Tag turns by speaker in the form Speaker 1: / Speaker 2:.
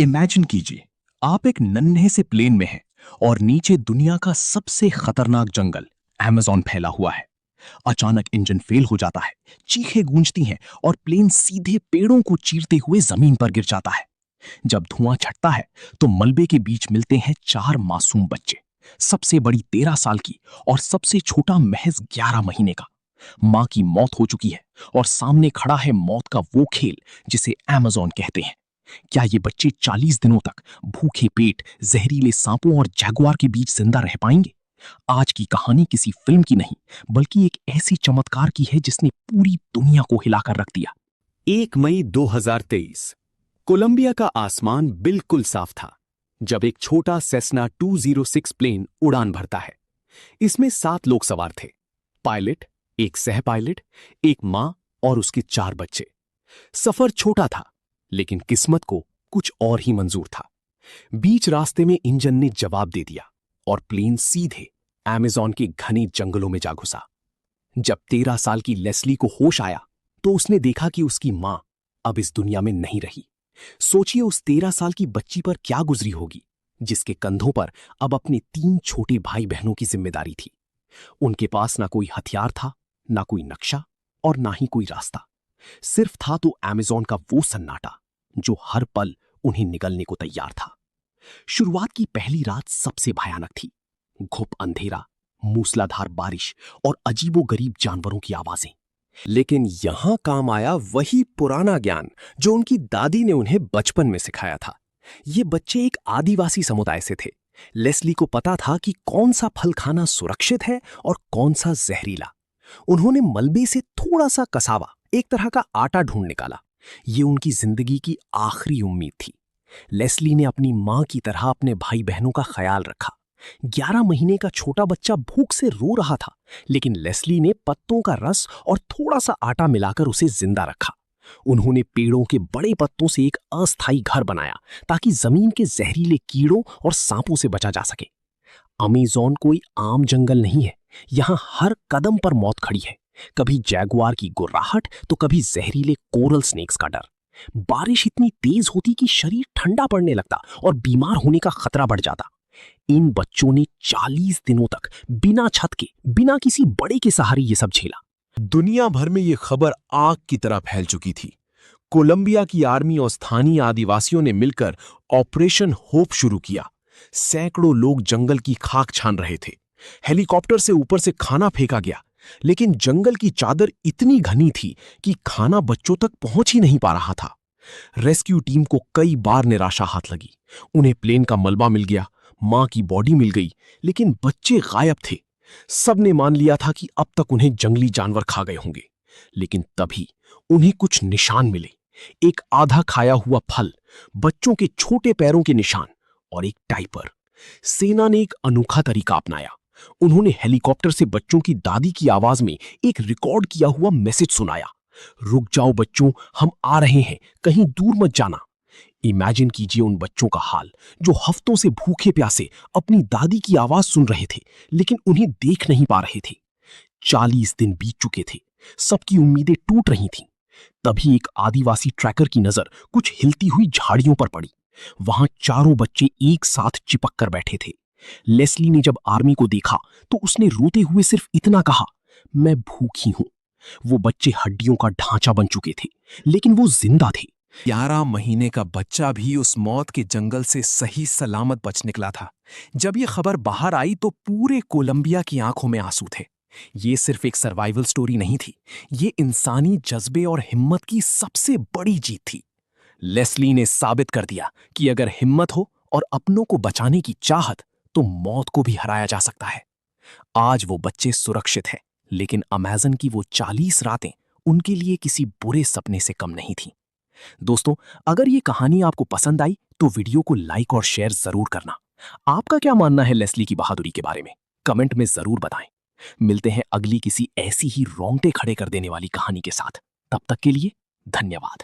Speaker 1: Imagine कीजिए, आप एक नन्हे से प्लेन में हैं और नीचे दुनिया का सबसे खतरनाक जंगल अमेज़न फैला हुआ है। अचानक इंजन फेल हो जाता है, चीखें गूंजती हैं और प्लेन सीधे पेड़ों को चीरते हुए जमीन पर गिर जाता है। जब धुआं छटता है तो मलबे के बीच मिलते हैं चार मासूम बच्चे, सबसे बड़ी 13 साल की और सबसे छोटा महज 11 महीने का। मां की मौत हो चुकी है और सामने खड़ा है मौत का वो खेल जिसे अमेज़न कहते हैं। क्या ये बच्चे 40 दिनों तक भूखे पेट, जहरीले सांपों और जगुआर के बीच जिंदा रह पाएंगे? आज की कहानी किसी फिल्म की नहीं, बल्कि एक ऐसी चमत्कार की है जिसने पूरी दुनिया को हिलाकर रख दिया।
Speaker 2: 1 मई 2023 कोलंबिया का आसमान बिल्कुल साफ था जब एक छोटा सेस्ना 206 प्लेन उड़ान भरता है। इसमें 7 लोग सवार थे, पायलट, एक सह पायलट, एक मां और उसके 4 बच्चे। सफर छोटा था, लेकिन किस्मत को कुछ और ही मंजूर था। बीच रास्ते में इंजन ने जवाब दे दिया और प्लेन सीधे अमेज़न के घने जंगलों में जा घुसा। जब 13 साल की लेस्ली को होश आया तो उसने देखा कि उसकी मां अब इस दुनिया में नहीं रही। सोचिए उस 13 साल की बच्ची पर क्या गुजरी होगी, जिसके कंधों पर अब अपने 3 छोटे भाई बहनों की जिम्मेदारी थी। उनके पास ना कोई हथियार था, ना कोई नक्शा और ना ही कोई रास्ता। सिर्फ था तो अमेज़न का वो सन्नाटा जो हर पल उन्हें निगलने को तैयार था। शुरुआत की पहली रात सबसे भयानक थी। घुप अंधेरा, मूसलाधार बारिश और अजीबोगरीब जानवरों की आवाजें। लेकिन यहां काम आया वही पुराना ज्ञान जो उनकी दादी ने उन्हें बचपन में सिखाया था। ये बच्चे एक आदिवासी समुदाय से थे। लेस्ली को पता था कि कौन सा फल खाना सुरक्षित है और कौन सा जहरीला। उन्होंने मलबे से थोड़ा सा कसावा, एक तरह का आटा ढूंढ निकाला। ये उनकी जिंदगी की आखिरी उम्मीद थी। लेस्ली ने अपनी मां की तरह अपने भाई बहनों का ख्याल रखा। 11 महीने का छोटा बच्चा भूख से रो रहा था, लेकिन लेस्ली ने पत्तों का रस और थोड़ा सा आटा मिलाकर उसे जिंदा रखा। उन्होंने पेड़ों के बड़े पत्तों से एक अस्थायी घर बनाया ताकि जमीन के जहरीले कीड़ों और सांपों से बचा जा सके। अमेज़न कोई आम जंगल नहीं है। यहाँ हर कदम पर मौत खड़ी है। कभी जैगुआर की गुर्राहट तो कभी जहरीले कोरल स्नेक्स का डर। बारिश इतनी तेज होती कि शरीर ठंडा पड़ने लगता और बीमार होने का खतरा बढ़ जाता। इन बच्चों ने 40 दिनों तक बिना छत के, बिना किसी बड़े के सहारे ये सब झेला।
Speaker 3: दुनिया भर में ये खबर आग की तरह फैल चुकी थी। कोलंबिया की आर्मी और स्थानीय आदिवासियों ने मिलकर ऑपरेशन होप शुरू किया। सैकड़ों लोग जंगल की खाक छान रहे थे। हेलीकॉप्टर से ऊपर से खाना फेंका गया, लेकिन जंगल की चादर इतनी घनी थी कि खाना बच्चों तक पहुंच ही नहीं पा रहा था। रेस्क्यू टीम को कई बार निराशा हाथ लगी। उन्हें प्लेन का मलबा मिल गया, मां की बॉडी मिल गई, लेकिन बच्चे गायब थे। सबने मान लिया था कि अब तक उन्हें जंगली जानवर खा गए होंगे। लेकिन तभी उन्हें कुछ निशान मिले। एक आधा खाया हुआ फल, बच्चों के छोटे पैरों के निशान और एक डायपर। सेना ने एक अनोखा तरीका अपनाया। उन्होंने हेलीकॉप्टर से बच्चों की दादी की आवाज में एक रिकॉर्ड किया हुआ मैसेज सुनाया, रुक जाओ बच्चों, हम आ रहे हैं, कहीं दूर मत जाना। इमेजिन कीजिए उन बच्चों का हाल जो हफ्तों से भूखे प्यासे अपनी दादी की आवाज सुन रहे थे, लेकिन उन्हें देख नहीं पा रहे थे। 40 दिन बीत चुके थे, सबकी उम्मीदें टूट रही थीं। तभी एक आदिवासी ट्रैकर की नजर कुछ हिलती हुई झाड़ियों पर पड़ी। वहां चारों बच्चे एक साथ चिपक कर बैठे थे। लेस्ली ने जब आर्मी को देखा तो उसने रोते हुए सिर्फ इतना कहा, मैं भूखी हूं। वो बच्चे हड्डियों का ढांचा बन चुके थे, लेकिन वो जिंदा थे।
Speaker 4: 11 महीने का बच्चा भी उस मौत के जंगल से सही सलामत बच निकला था। जब ये खबर बाहर आई तो पूरे कोलंबिया की आंखों में आंसू थे। ये सिर्फ एक सर्वाइवल स्टोरी नहीं थी, ये इंसानी जज्बे और हिम्मत की सबसे बड़ी जीत थी। लेस्ली ने साबित कर दिया कि अगर हिम्मत हो और अपनों को बचाने की चाहत, तो मौत को भी हराया जा सकता है। आज वो बच्चे सुरक्षित हैं, लेकिन अमेज़न की वो 40 रातें उनके लिए किसी बुरे सपने से कम नहीं थीं। दोस्तों, अगर ये कहानी आपको पसंद आई तो वीडियो को लाइक और शेयर जरूर करना। आपका क्या मानना है लेस्ली की बहादुरी के बारे में? कमेंट में जरूर बताएं। मिलते हैं अगली किसी ऐसी ही रोंगटे खड़े कर देने वाली कहानी के साथ। तब तक के लिए धन्यवाद।